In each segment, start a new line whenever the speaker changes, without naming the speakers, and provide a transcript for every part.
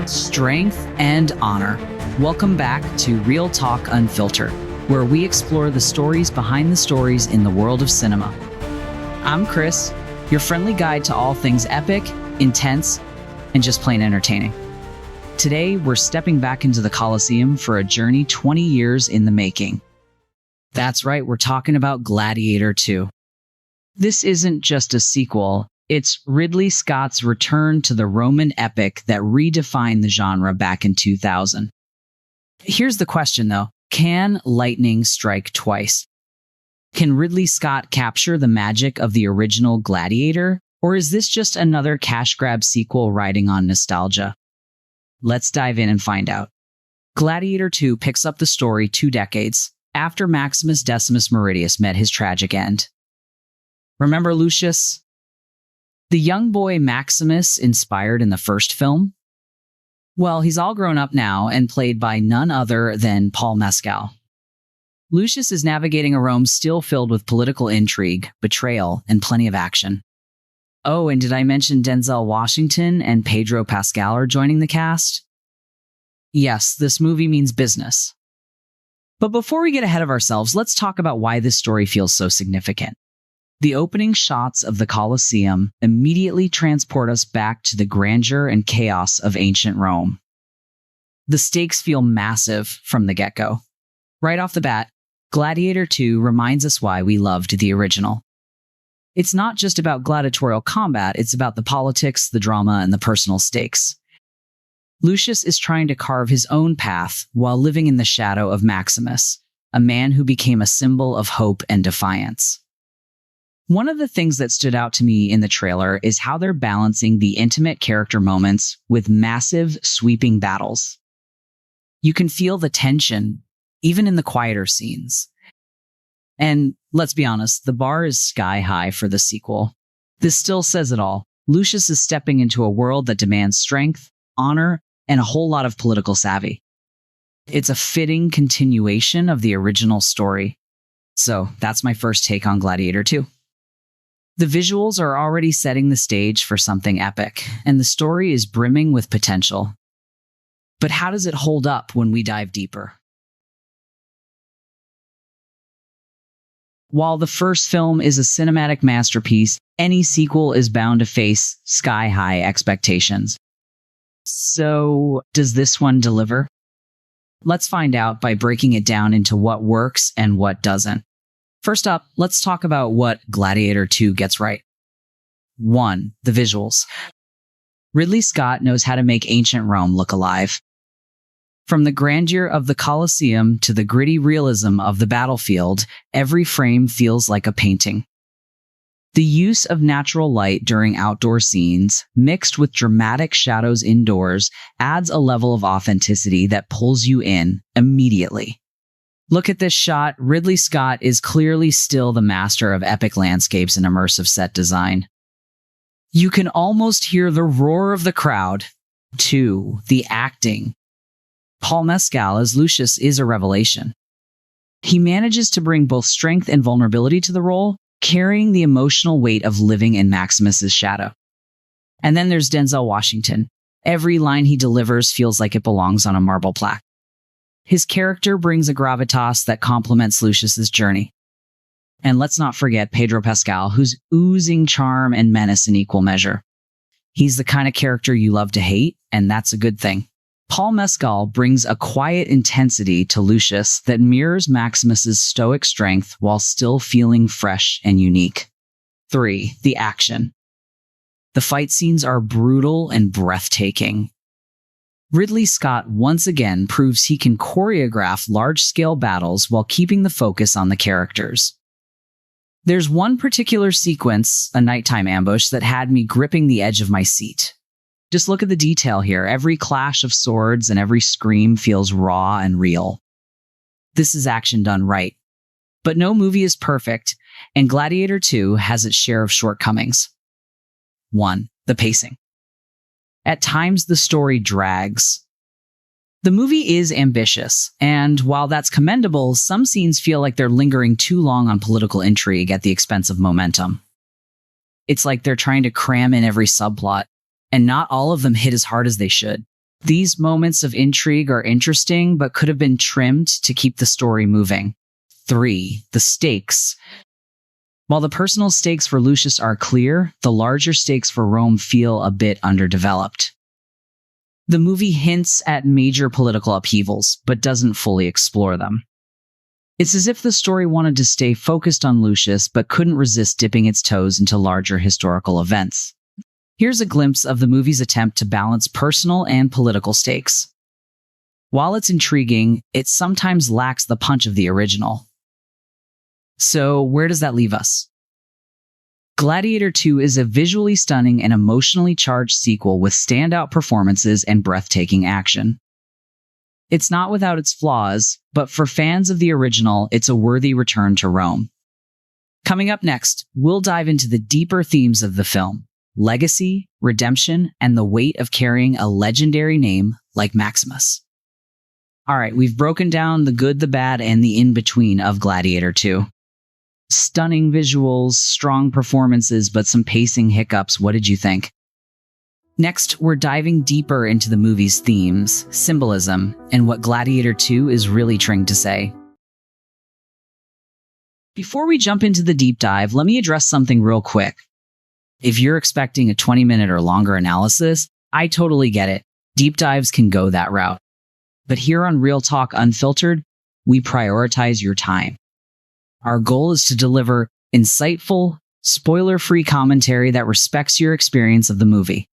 strength, and honor. Welcome back to Real Talk Unfiltered, where we explore the stories behind the stories in the world of cinema. I'm Chris, your friendly guide to all things epic, intense, and just plain entertaining. Today, we're stepping back into the Colosseum for a journey 20 years in the making. That's right, we're talking about Gladiator II. This isn't just a sequel, it's Ridley Scott's return to the Roman epic that redefined the genre back in 2000. Here's the question though, can lightning strike twice? Can Ridley Scott capture the magic of the original Gladiator, or is this just another cash grab sequel riding on nostalgia? Let's dive in and find out. Gladiator II picks up the story 2 decades after Maximus Decimus Meridius met his tragic end. Remember Lucius? The young boy Maximus inspired in the first film? Well, he's all grown up now and played by none other than Paul Mescal. Lucius is navigating a Rome still filled with political intrigue, betrayal, and plenty of action. Oh, and did I mention Denzel Washington and Pedro Pascal are joining the cast? Yes, this movie means business. But before we get ahead of ourselves, let's talk about why this story feels so significant. The opening shots of the Colosseum immediately transport us back to the grandeur and chaos of ancient Rome. The stakes feel massive from the get-go. Right off the bat, Gladiator II reminds us why we loved the original. It's not just about gladiatorial combat, it's about the politics, the drama, and the personal stakes. Lucius is trying to carve his own path while living in the shadow of Maximus, a man who became a symbol of hope and defiance. One of the things that stood out to me in the trailer is how they're balancing the intimate character moments with massive, sweeping battles. You can feel the tension, even in the quieter scenes. And let's be honest, the bar is sky high for the sequel. This still says it all. Lucius is stepping into a world that demands strength, honor, and a whole lot of political savvy. It's a fitting continuation of the original story. So that's my first take on Gladiator II. The visuals are already setting the stage for something epic, and the story is brimming with potential. But how does it hold up when we dive deeper? While the first film is a cinematic masterpiece, any sequel is bound to face sky-high expectations. So, does this one deliver? Let's find out by breaking it down into what works and what doesn't. First up, let's talk about what Gladiator II gets right. 1. The visuals. Ridley Scott knows how to make ancient Rome look alive. From the grandeur of the Colosseum to the gritty realism of the battlefield, every frame feels like a painting. The use of natural light during outdoor scenes, mixed with dramatic shadows indoors, adds a level of authenticity that pulls you in immediately. Look at this shot. Ridley Scott is clearly still the master of epic landscapes and immersive set design. You can almost hear the roar of the crowd. 2. The acting. Paul Mescal as Lucius is a revelation. He manages to bring both strength and vulnerability to the role, carrying the emotional weight of living in Maximus's shadow. And then there's Denzel Washington. Every line he delivers feels like it belongs on a marble plaque. His character brings a gravitas that complements Lucius's journey. And let's not forget Pedro Pascal, who's oozing charm and menace in equal measure. He's the kind of character you love to hate, and that's a good thing. Paul Mescal brings a quiet intensity to Lucius that mirrors Maximus's stoic strength while still feeling fresh and unique. 3. The action. The fight scenes are brutal and breathtaking. Ridley Scott once again proves he can choreograph large-scale battles while keeping the focus on the characters. There's one particular sequence, a nighttime ambush, that had me gripping the edge of my seat. Just look at the detail here. Every clash of swords and every scream feels raw and real. This is action done right. But no movie is perfect, and Gladiator II has its share of shortcomings. 1. The pacing. At times, the story drags. The movie is ambitious, and while that's commendable, some scenes feel like they're lingering too long on political intrigue at the expense of momentum. It's like they're trying to cram in every subplot, and not all of them hit as hard as they should. These moments of intrigue are interesting, but could have been trimmed to keep the story moving. 3. The stakes. While the personal stakes for Lucius are clear, the larger stakes for Rome feel a bit underdeveloped. The movie hints at major political upheavals, but doesn't fully explore them. It's as if the story wanted to stay focused on Lucius, but couldn't resist dipping its toes into larger historical events. Here's a glimpse of the movie's attempt to balance personal and political stakes. While it's intriguing, it sometimes lacks the punch of the original. So, where does that leave us? Gladiator II is a visually stunning and emotionally charged sequel with standout performances and breathtaking action. It's not without its flaws, but for fans of the original, it's a worthy return to Rome. Coming up next, we'll dive into the deeper themes of the film: legacy, redemption, and the weight of carrying a legendary name like Maximus. All right, we've broken down the good, the bad, and the in-between of Gladiator II. Stunning visuals, strong performances, but some pacing hiccups. What did you think? Next, we're diving deeper into the movie's themes, symbolism, and what Gladiator II is really trying to say. Before we jump into the deep dive, let me address something real quick. If you're expecting a 20-minute or longer analysis, I totally get it. Deep dives can go that route. But here on Real Talk Unfiltered, we prioritize your time. Our goal is to deliver insightful, spoiler-free commentary that respects your experience of the movie.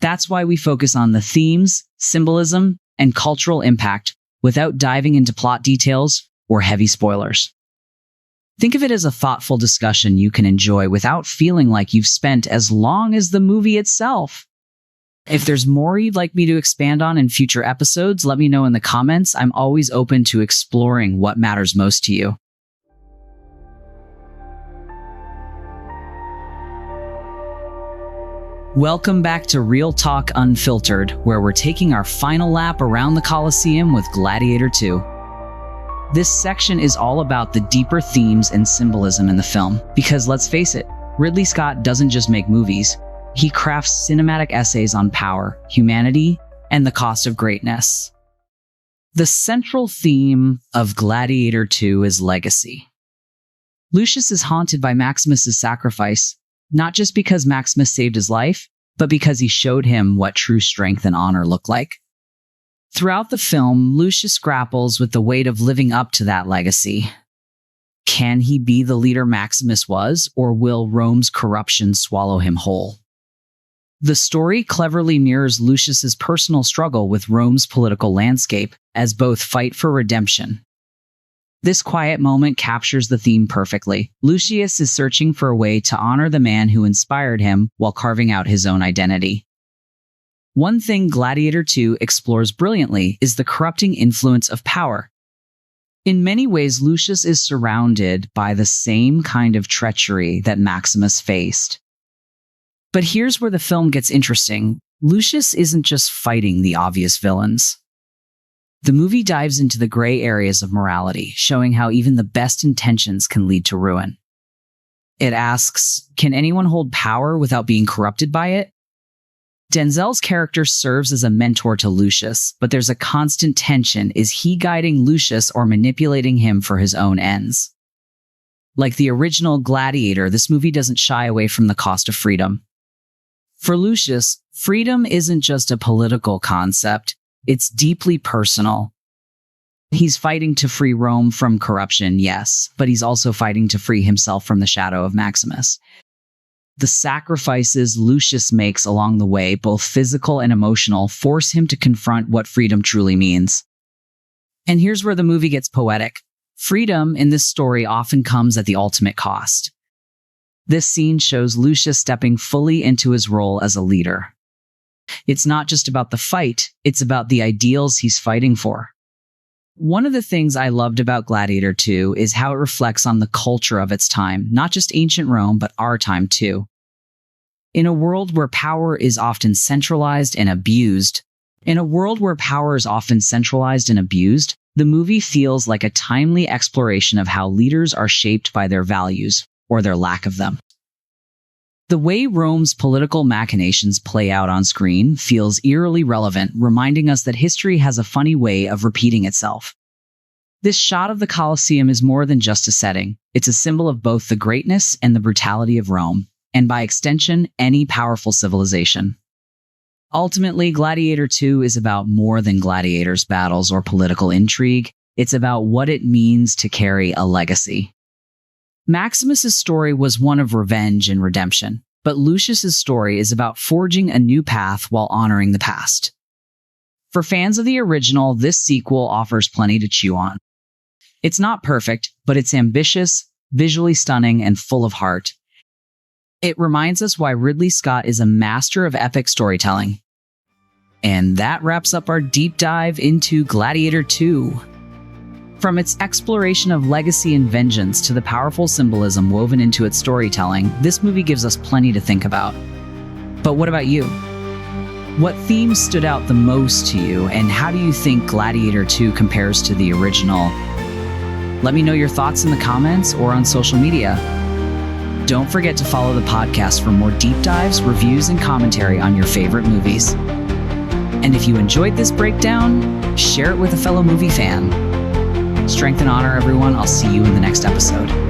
That's why we focus on the themes, symbolism, and cultural impact without diving into plot details or heavy spoilers. Think of it as a thoughtful discussion you can enjoy without feeling like you've spent as long as the movie itself. If there's more you'd like me to expand on in future episodes, let me know in the comments. I'm always open to exploring what matters most to you. Welcome back to Real Talk Unfiltered, where we're taking our final lap around the Colosseum with Gladiator II. This section is all about the deeper themes and symbolism in the film, because let's face it, Ridley Scott doesn't just make movies. He crafts cinematic essays on power, humanity, and the cost of greatness. The central theme of Gladiator II is legacy. Lucius is haunted by Maximus's sacrifice, not just because Maximus saved his life, but because he showed him what true strength and honor look like. Throughout the film, Lucius grapples with the weight of living up to that legacy. Can he be the leader Maximus was, or will Rome's corruption swallow him whole? The story cleverly mirrors Lucius's personal struggle with Rome's political landscape as both fight for redemption. This quiet moment captures the theme perfectly. Lucius is searching for a way to honor the man who inspired him while carving out his own identity. One thing Gladiator II explores brilliantly is the corrupting influence of power. In many ways, Lucius is surrounded by the same kind of treachery that Maximus faced. But here's where the film gets interesting. Lucius isn't just fighting the obvious villains. The movie dives into the gray areas of morality, showing how even the best intentions can lead to ruin. It asks, can anyone hold power without being corrupted by it? Denzel's character serves as a mentor to Lucius, but there's a constant tension. Is he guiding Lucius or manipulating him for his own ends? Like the original Gladiator, this movie doesn't shy away from the cost of freedom. For Lucius, freedom isn't just a political concept. It's deeply personal. He's fighting to free Rome from corruption, yes, but he's also fighting to free himself from the shadow of Maximus. The sacrifices Lucius makes along the way, both physical and emotional, force him to confront what freedom truly means. And here's where the movie gets poetic. Freedom in this story often comes at the ultimate cost. This scene shows Lucius stepping fully into his role as a leader. It's not just about the fight, it's about the ideals he's fighting for. One of the things I loved about Gladiator II is how it reflects on the culture of its time, not just ancient Rome, but our time too. In a world where power is often centralized and abused, the movie feels like a timely exploration of how leaders are shaped by their values, or their lack of them. The way Rome's political machinations play out on screen feels eerily relevant, reminding us that history has a funny way of repeating itself. This shot of the Colosseum is more than just a setting. It's a symbol of both the greatness and the brutality of Rome, and by extension, any powerful civilization. Ultimately, Gladiator II is about more than gladiators, battles, or political intrigue. It's about what it means to carry a legacy. Maximus's story was one of revenge and redemption, but Lucius's story is about forging a new path while honoring the past. For fans of the original, this sequel offers plenty to chew on. It's not perfect, but it's ambitious, visually stunning, and full of heart. It reminds us why Ridley Scott is a master of epic storytelling. And that wraps up our deep dive into Gladiator II. From its exploration of legacy and vengeance to the powerful symbolism woven into its storytelling, this movie gives us plenty to think about. But what about you? What themes stood out the most to you, and how do you think Gladiator II compares to the original? Let me know your thoughts in the comments or on social media. Don't forget to follow the podcast for more deep dives, reviews, and commentary on your favorite movies. And if you enjoyed this breakdown, share it with a fellow movie fan. Strength and honor, everyone. I'll see you in the next episode.